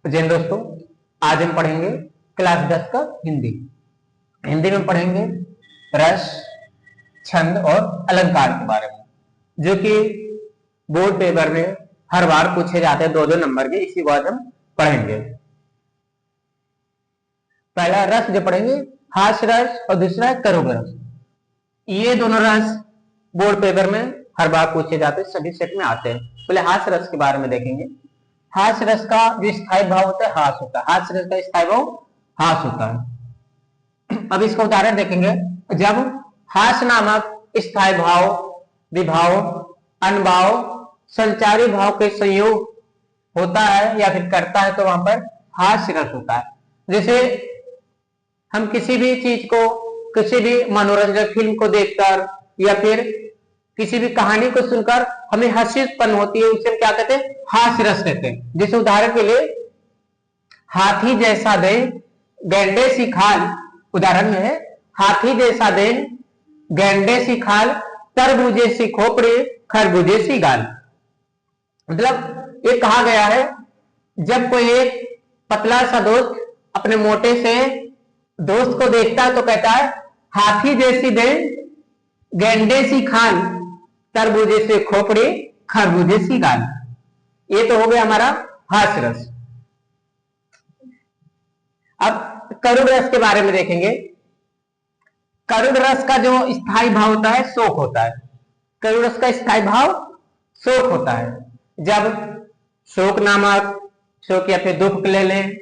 जय हिंद दोस्तों, आज हम पढ़ेंगे क्लास 10 का हिंदी। हिंदी में पढ़ेंगे रस, छंद और अलंकार के बारे में, जो कि बोर्ड पेपर में हर बार पूछे जाते हैं 2-2 नंबर के। इसी को आज हम पढ़ेंगे। पहला रस जो पढ़ेंगे हास्य रस और दूसरा है करुण रस। ये दोनों रस बोर्ड पेपर में हर बार पूछे जाते हैं, सभी सेट में आते हैं। पहले हास्य रस के बारे में देखेंगे। हास्य रस का जो स्थायी भाव होता है हास होता है। हास्य रस का स्थायी भाव हास होता है। अब इसका उदाहरण देखेंगे। जब हास्य नामक स्थायी भाव, विभाव, अनुभाव, संचारी भाव के संयोग होता है या फिर करता है तो वहां पर हास्य रस होता है। जैसे हम किसी भी चीज को, किसी भी मनोरंजक फिल्म को देखकर या फिर किसी भी कहानी को सुनकर हमें हंसी उत्पन्न होती है, उसे क्या कहते हैं? हास्य रस कहते हैं। जैसे उदाहरण के लिए हाथी जैसा देह गैंडे सी खाल, उदाहरण में है हाथी जैसा देह गैंडे सी खाल, तरबूजे सी खोपड़ी, खरबूजे सी गाल। मतलब ये कहा गया है, जब कोई एक पतला सा दोस्त अपने मोटे से दोस्त को देखता है तो कहता है हाथी जैसी देह गैंडे सी खाल, तरबूजे से खोपड़ी, खरबूजे सी गाल। ये तो हो गया हमारा हास्य रस। अब करुण रस के बारे में देखेंगे। करुण रस का जो स्थायी भाव होता है शोक होता है। करुण रस का स्थायी भाव शोक होता है। जब शोक नामक, शोक या फिर दुख ले लें,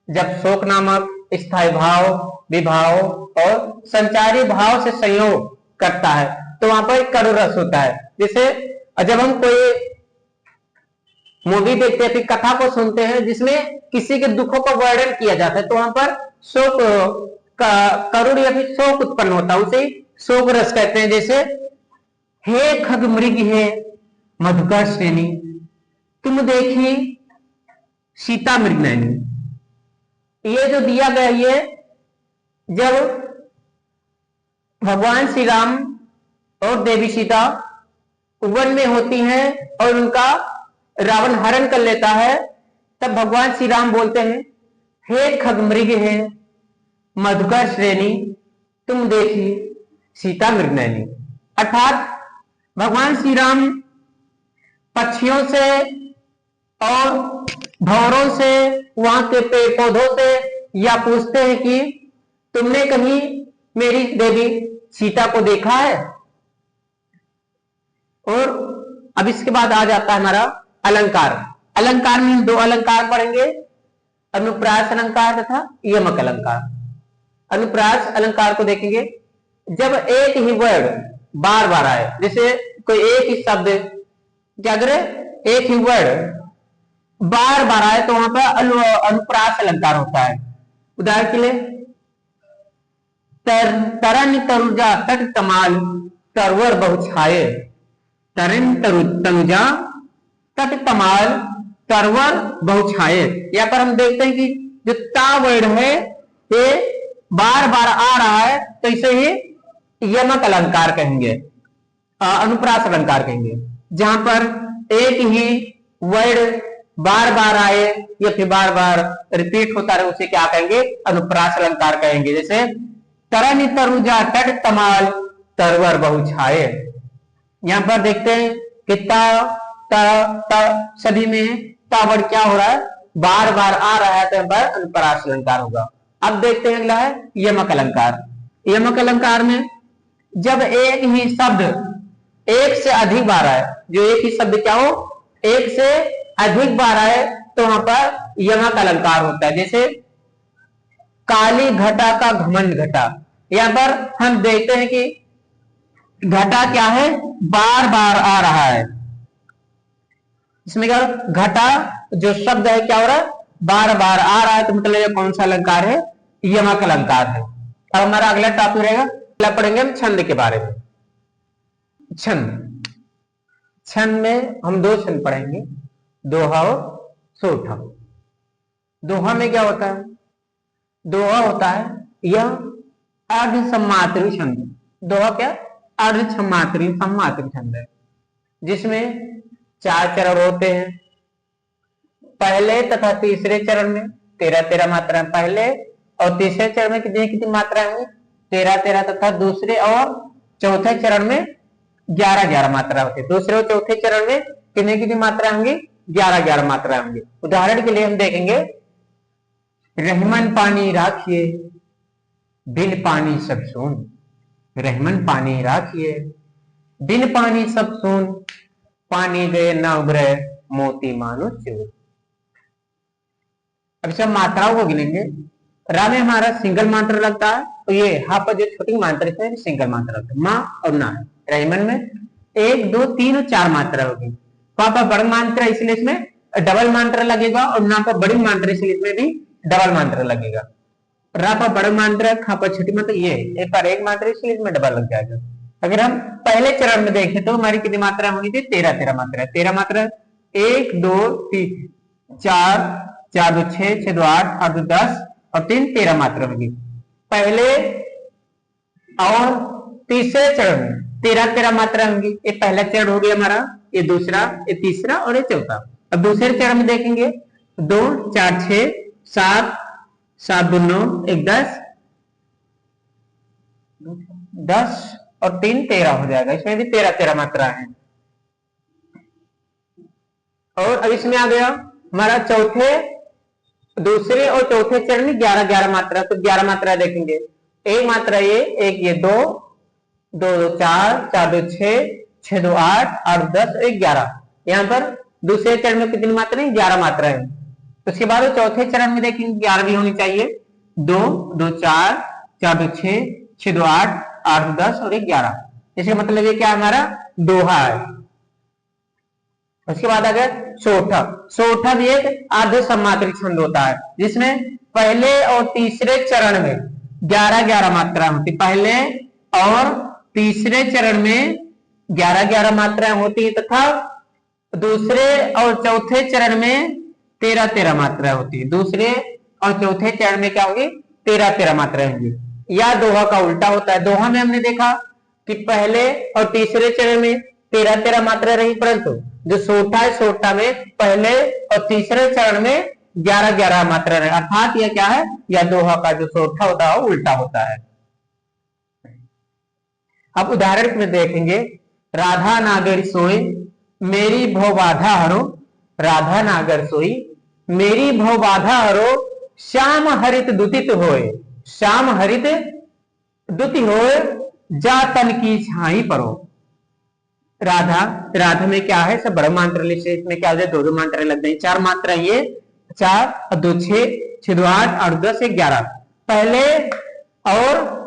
जब शोक नामक स्थायी भाव, विभाव और संचारी भाव से संयोग करता है तो वहां पर करुण रस होता है। जैसे जब हम कोई मूवी देखते हैं, फिर कथा को सुनते हैं जिसमें किसी के दुखों का वर्णन किया जाता है तो वहां पर शोक, करुण या फिर शोक उत्पन्न होता है, उसे शोक रस कहते हैं। जैसे हे खग मृग है मधुकर श्रेणी, तुम देखी सीता मृग नैनी। ये जो दिया गया, ये जब भगवान श्री राम और देवी सीता वन में होती हैं और उनका रावण हरण कर लेता है, तब भगवान श्री राम बोलते हैं हे खग मृग है मधुकर श्रेणी, तुम देखी सीता मृग नैनी। अर्थात भगवान श्री राम पक्षियों से और भंवरों से, वहां के पेड़ पौधों से या पूछते हैं कि तुमने कहीं मेरी देवी सीता को देखा है। और अब इसके बाद आ जाता है हमारा अलंकार। अलंकार में 2 अलंकार पढ़ेंगे, अनुप्रास अलंकार तथा यमक अलंकार। अनुप्रास अलंकार को देखेंगे। जब एक ही वर्ड बार बार आए, जैसे कोई एक ही शब्द क्या करे, एक ही वर्ड बार बार आए तो वहां पर अनुप्रास अलंकार होता है। उदाहरण के लिए तरन तरुजा तट तमाल, तरवर बहुछाये। तरन तनुजा तट तमाल, तरवर बहुछाये। यहाँ पर हम देखते हैं कि जो ता वर्ड है ये बार बार आ रहा है, तो इसे ही यमक अलंकार कहेंगे, अनुप्रास अलंकार कहेंगे। जहां पर एक ही वर्ड बार बार आए या फिर बार बार रिपीट होता रहे, उसे क्या कहेंगे? अनुप्रास अलंकार कहेंगे। जैसे तरन तरुजा तट तमाल, तरवर बहुछाये। यहां पर देखते हैं कि सभी में ता वर्ड क्या हो रहा है, बार बार आ रहा है, तो यहां पर अनुप्रास अलंकार होगा। अब देखते हैं अगला है यमक अलंकार। यमक अलंकार में जब एक ही शब्द एक से अधिक बार आए, जो एक ही शब्द क्या हो, एक से अधिक बार आए, तो वहां पर यमक अलंकार होता है। जैसे काली घटा का घमंड घटा। यहां पर हम देखते हैं कि घटा क्या है, बार बार आ रहा है। इसमें क्या घटा जो शब्द है क्या हो रहा है, बार बार आ रहा है, तो मतलब ये कौन सा अलंकार है? यमक अलंकार है। अब हमारा अगला टॉपिक रहेगा, अगला पढ़ेंगे हम छंद के बारे में। छंद, छंद में हम 2 छंद पढ़ेंगे, दोहा और सोठा। दोहा में क्या होता है? दोहा होता है यह अर्ध सम्मात्री छंद। दोहा क्या? अर्ध सम्मात्री छंद है, जिसमें 4 चरण होते हैं। पहले तथा तीसरे चरण में 13-13 मात्रा, पहले और तीसरे चरण में कितनी कितनी मात्रा होंगी 13-13, तथा दूसरे और चौथे चरण में 11-11 मात्रा होती है। दूसरे और चौथे चरण में कितनी कितनी मात्रा होंगी 11-11 मात्रा होंगी। उदाहरण के लिए हम देखेंगे, रहमन पानी राखिए बिन पानी सब सून, रहमन पानी राखिए बिन पानी सब सून, पानी गए न उभरे मोती मानो चूर। अब सब मात्राओं को गिनेंगे। रा में हमारा सिंगल मात्रा लगता है, तो ये हा पर जो छोटी मात्रा है सिंगल मात्रा लगता है, माँ और ना है। रहमन में 1, 2, 3 और 4 मात्रा होगी। पापा बड़ी मात्रा इसलिए इसमें डबल मात्रा लगेगा, और ना पर बड़ी मात्रा इसलिए इसमें भी डबल मात्रा लगेगा। रा पर बड़ी मात्रा, खा पर छोटी मात्रा, ये एक पर एक मात्रा इसलिए इसमें डबल लग जाएगा। अगर हम पहले चरण में देखें तो हमारी कितनी मात्रा होनी थी 13-13 मात्रा। 13 मात्रा 1, 2, 3, 4, 4, 2, 6, 6, 2, 8, 8, 2, 10 और 3, 13 मात्रा होगी। पहले और तीसरे चरण में 13-13 मात्रा होंगी। ये पहला चरण हो गया हमारा, ये दूसरा, ये तीसरा और ये चौथा। अब दूसरे चरण में देखेंगे 2, 4, 6, 7, 7, 2, 9, 1, 10 और 3, 13 हो जाएगा। इसमें भी 13-13 मात्रा है। और अब इसमें आ गया हमारा दूसरे और चौथे चरण में 11-11 मात्रा। तो 11 मात्रा देखेंगे, एक मात्रा ये, एक ये, 2, 2, 2, 4, 4, 2, 6, 6, 2, 8, 8, 10, 1, 11। यहाँ पर दूसरे चरण में कितनी मात्रा है 11 मात्रा है। उसके बाद चौथे चरण में देखेंगे 11 भी होनी चाहिए, 2, 2, 4, 4, 2, 6, 6, 2, 8, 8, 10 और 1, 11। इसका मतलब ये क्या हमारा दोहा है। उसके बाद अगर सोठा, सोठा भी एक अर्ध सम्मात्रिक छंद होता है, जिसमें पहले और तीसरे चरण में 11-11 मात्रा होती। पहले और तीसरे चरण में 11-11 मात्राएं होती है, तथा दूसरे और चौथे चरण में 13-13 मात्रा होती है। दूसरे और चौथे चरण में क्या होगी 13-13 मात्रा होंगी। या दोहा का उल्टा होता है। दोहा में हमने देखा कि पहले और तीसरे चरण में 13-13 मात्रा रही, परंतु जो सोठा है, सोठा में पहले और तीसरे चरण में 11-11 मात्रा रहे। अर्थात यह क्या है, यह दोहा का जो सोठा होता है वो उल्टा होता है। अब उदाहरण में देखेंगे, राधा नागर सोई मेरी भव बाधा हरो, राधा नागर सोई मेरी भव बाधा हरो, श्याम हरित दुतित होए, श्याम हरित दुति होए, जा तन की छाई परो। राधा, राधा में क्या है सब बड़ा मात्रा लिखे, इसमें क्या हो जाए 2-2 मात्रा लग गई। 4 मात्रा ये 4 और 2, 6, 6, 2, 8, 8, 10, 11। पहले और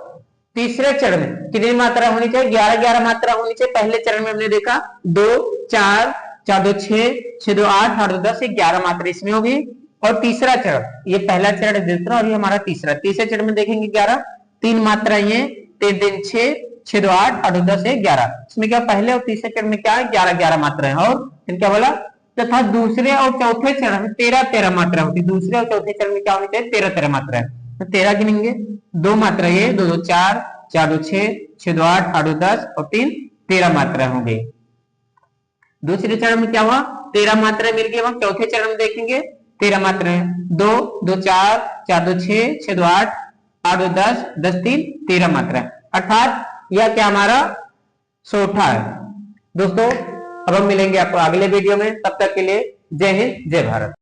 तीसरे चरण में कितनी मात्रा होनी चाहिए 11-11 मात्रा होनी चाहिए। पहले चरण में हमने देखा 2, 4, 4, 2, 6, 6, 2, 8, 8, 10, 11 मात्रा इसमें होगी। और तीसरा चरण, ये पहला चरण दूसरा और ये हमारा तीसरा। तीसरे चरण में देखेंगे 11, 3 मात्रा ये 3, 3, 6, 6, 2, 8, 8, 10, 11। इसमें क्या पहले और तीसरे चरण में क्या है 11-11 मात्रा है। और फिर क्या बोला, तथा दूसरे और चौथे चरण में 13-13 मात्रा होती है। दूसरे और चौथे चरण में क्या होनी चाहिए 13-13 मात्रा है। तो 13 गिनेंगे, 2 मात्रा ये 2, 2, 4, 4, 2, 6, 6, 2, 8, 8, 10 और 3, 13 मात्रा होंगी। दूसरे चरण में क्या हुआ 13 मात्रा मिल गई। वहां चौथे चरण में देखेंगे 13 मात्रा है, 2, 2, 4, 4, 2, 6, 6, 2, 8, 8, 10, 10, 3, 13 मात्रा है। अर्थात यह क्या हमारा सोठा है। दोस्तों अब हम मिलेंगे आपको अगले वीडियो में, तब तक के लिए जय हिंद जय भारत।